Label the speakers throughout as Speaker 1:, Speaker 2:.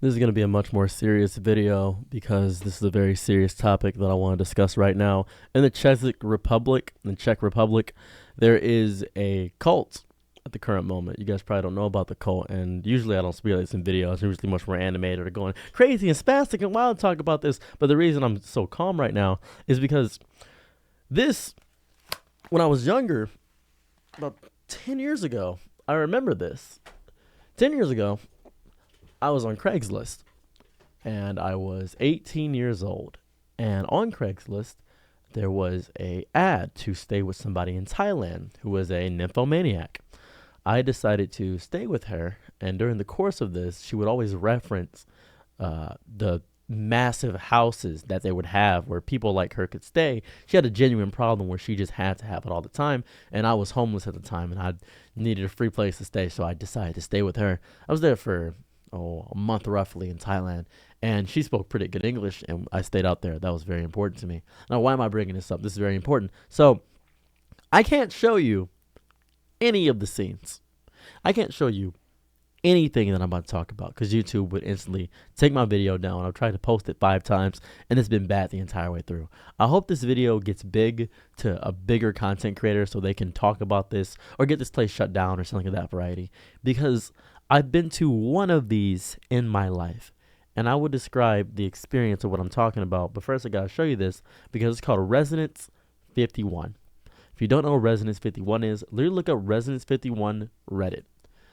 Speaker 1: This is going to be a much more serious video because this is a very serious topic that I want to discuss right now. In the Czech Republic, there is a cult at the current moment. You guys probably don't know about the cult, and usually I don't speak like this in videos. I'm usually much more animated or going crazy and spastic and wild to talk about this. But the reason I'm so calm right now is because this, when I was younger, about 10 years ago, I remember this. 10 years ago, I was on Craigslist and I was 18 years old. And on Craigslist, there was a ad to stay with somebody in Thailand who was a nymphomaniac. I decided to stay with her, and during the course of this, she would always reference the massive houses that they would have where people like her could stay. She had a genuine problem where she just had to have it all the time, and I was homeless at the time, and I needed a free place to stay, so I decided to stay with her. I was there for a month roughly in Thailand, and she spoke pretty good English, and I stayed out there. That was very important to me. Now, why am I bringing this up? This is very important. So, I can't show you any of the scenes. I can't show you anything that I'm about to talk about because YouTube would instantly take my video down. I've tried to post it 5 times, and it's been bad the entire way through. I hope this video gets big to a bigger content creator so they can talk about this or get this place shut down or something of that variety, because I've been to one of these in my life, and I would describe the experience of what I'm talking about. But first, I gotta show you this because it's called Residence 51. If you don't know what Residence 51 is, literally look up Residence 51 Reddit.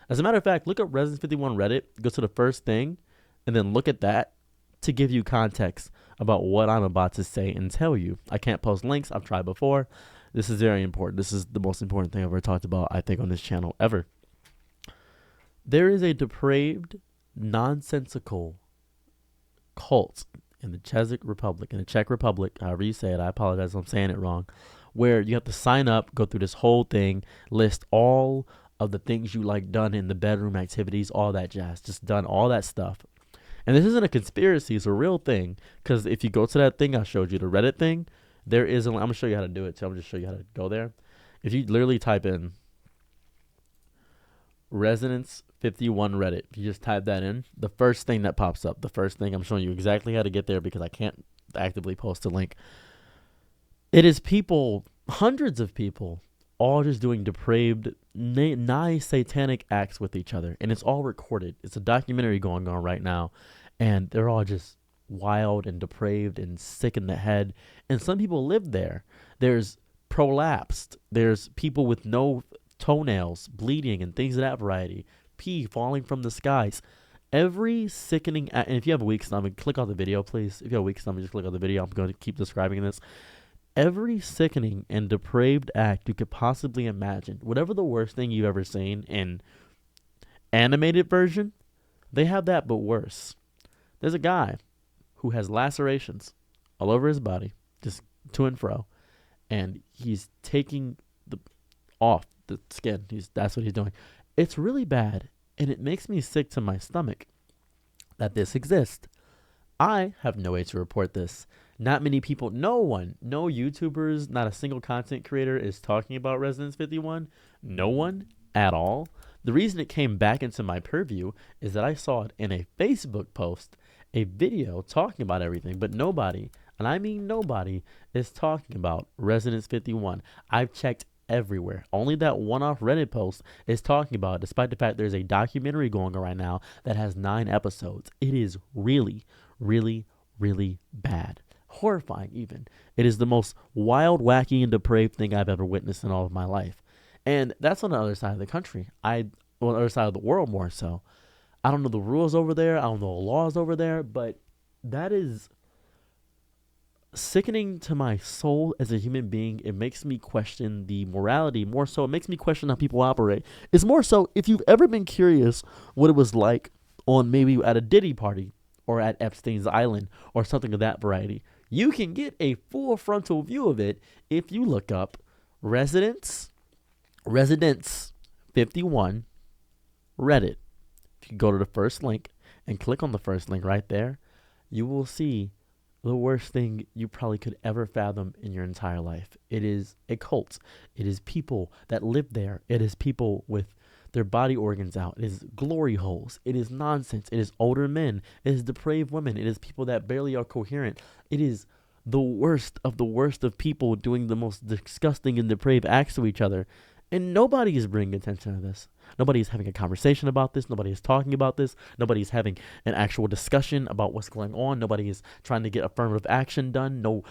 Speaker 1: As a matter of fact, look up Residence 51 Reddit, go to the first thing, and then look at that to give you context about what I'm about to say and tell you. I can't post links. I've tried before. This is very important. This is the most important thing I've ever talked about, I think, on this channel ever. There is a depraved, nonsensical cult in the Czech Republic, however you say it. I apologize if I'm saying it wrong, where you have to sign up, go through this whole thing, list all of the things you like done in the bedroom activities, all that jazz, just done all that stuff. And this isn't a conspiracy, it's a real thing, because if you go to that thing I showed you, the Reddit thing, there is I'm going to show you how to do it too. I'm going to show you how to go there. If you literally type in Residence 51 Reddit, if you just type that in, the first thing that pops up, the first thing, I'm showing you exactly how to get there because I can't actively post a link. It is people, hundreds of people, all just doing depraved, nigh satanic acts with each other. And it's all recorded. It's a documentary going on right now. And they're all just wild and depraved and sick in the head. And some people live there. There's prolapsed. There's people with no toenails, bleeding, and things of that variety. Pee falling from the skies. Every sickening act. And if you have a weak stomach, click on the video, please. If you have a weak stomach, just click on the video. I'm going to keep describing this. Every sickening and depraved act you could possibly imagine, whatever the worst thing you've ever seen in animated version, they have that, but worse. There's a guy who has lacerations all over his body, just to and fro, and he's taking off the skin. That's what he's doing. It's really bad, and it makes me sick to my stomach that this exists. I have no way to report this. Not many people, no YouTubers, not a single content creator is talking about Residence 51. No one at all. The reason it came back into my purview is that I saw it in a Facebook post, a video talking about everything, but nobody, and I mean nobody, is talking about Residence 51. I've checked everywhere. Only that one-off Reddit post is talking about it, despite the fact there's a documentary going on right now that has 9 episodes. It is really, really, really bad. Horrifying even. It is the most wild, wacky, and depraved thing I've ever witnessed in all of my life. And that's on the other side of the country. On the other side of the world more so. I don't know the rules over there. I don't know the laws over there. But that is sickening to my soul as a human being. It makes me question the morality more so. It makes me question how people operate. It's more so if you've ever been curious what it was like on maybe at a Diddy party or at Epstein's Island or something of that variety. You can get a full frontal view of it if you look up Residence 51 Reddit. If you go to the first link and click on the first link right there, you will see the worst thing you probably could ever fathom in your entire life. It is a cult. It is people that live there. It is people with their body organs out. It is glory holes. It is nonsense. It is older men. It is depraved women. It is people that barely are coherent. It is the worst of people doing the most disgusting and depraved acts to each other. And nobody is bringing attention to this. Nobody is having a conversation about this. Nobody is talking about this. Nobody is having an actual discussion about what's going on. Nobody is trying to get affirmative action done. No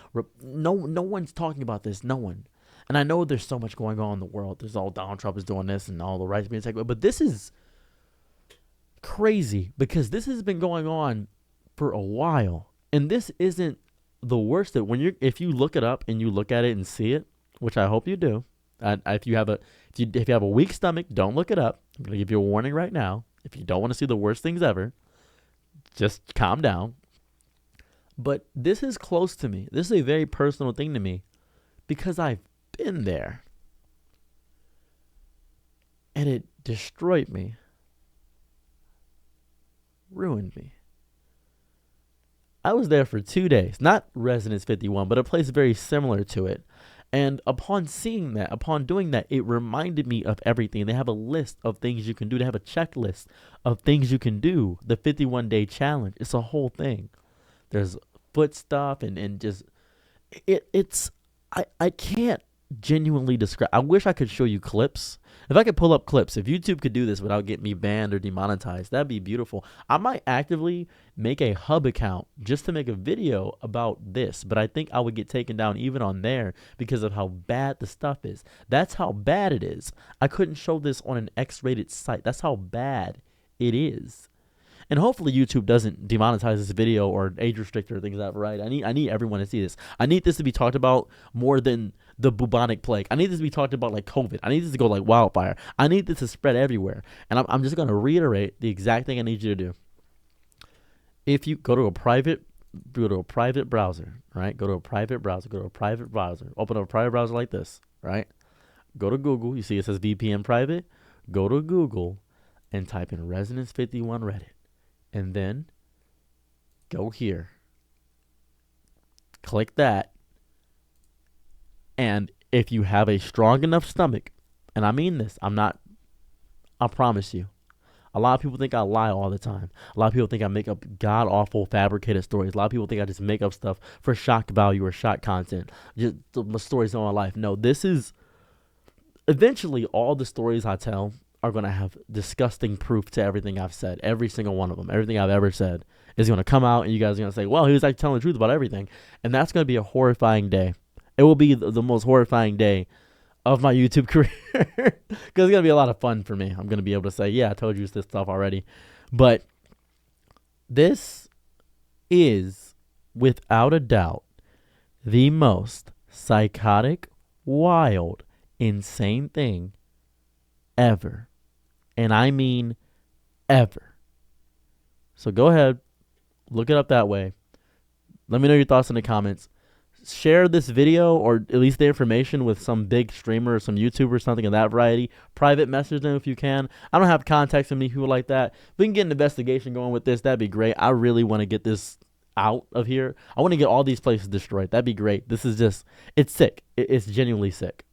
Speaker 1: one's talking about this. No one. And I know there's so much going on in the world. There's all Donald Trump is doing this and all the rights being taken away. But this is crazy because this has been going on for a while. And this isn't the worst. If you look it up and you look at it and see it, which I hope you do. If you have a weak stomach, don't look it up. I'm gonna give you a warning right now. If you don't want to see the worst things ever, just calm down. But this is close to me. This is a very personal thing to me because I've been there, and it destroyed me, ruined me. I was there for 2 days, not Residence 51, but a place very similar to it. And upon doing that, it reminded me of everything. They have a list of things you can do. They have a checklist of things you can do. The 51-day challenge. It's a whole thing. There's foot stuff and just I can't genuinely describe. I wish I could show you clips. If I could pull up clips, if YouTube could do this without getting me banned or demonetized, that'd be beautiful. I might actively make a hub account just to make a video about this, but I think I would get taken down even on there because of how bad the stuff is. That's how bad it is. I couldn't show this on an X-rated site. That's how bad it is. And hopefully YouTube doesn't demonetize this video or age restrict or things like that, right? I need everyone to see this. I need this to be talked about more than the bubonic plague. I need this to be talked about like COVID. I need this to go like wildfire. I need this to spread everywhere. And I'm just going to reiterate the exact thing I need you to do. If you go to a private browser, right? Go to a private browser. Open up a private browser like this, right? Go to Google. You see it says VPN private. Go to Google and type in Residence 51 Reddit. And then go here. Click that. And if you have a strong enough stomach, and I mean this, I promise you. A lot of people think I lie all the time. A lot of people think I make up god-awful fabricated stories. A lot of people think I just make up stuff for shock value or shock content. Just the stories of my life. No, this is... Eventually, all the stories I tell are going to have disgusting proof to everything I've said. Every single one of them. Everything I've ever said is going to come out, and you guys are going to say, well, he was like telling the truth about everything. And that's going to be a horrifying day. It will be the most horrifying day of my YouTube career because it's going to be a lot of fun for me. I'm going to be able to say, yeah, I told you this stuff already. But this is, without a doubt, the most psychotic, wild, insane thing ever. And I mean ever. So go ahead, look it up that way. Let me know your thoughts in the comments. Share this video or at least the information with some big streamer or some YouTuber or something of that variety. Private message them if you can. I don't have contacts with me who like that. If we can get an investigation going with this, that'd be great. I really want to get this out of here. I want to get all these places destroyed. That'd be great. This is just, it's sick. It's genuinely sick.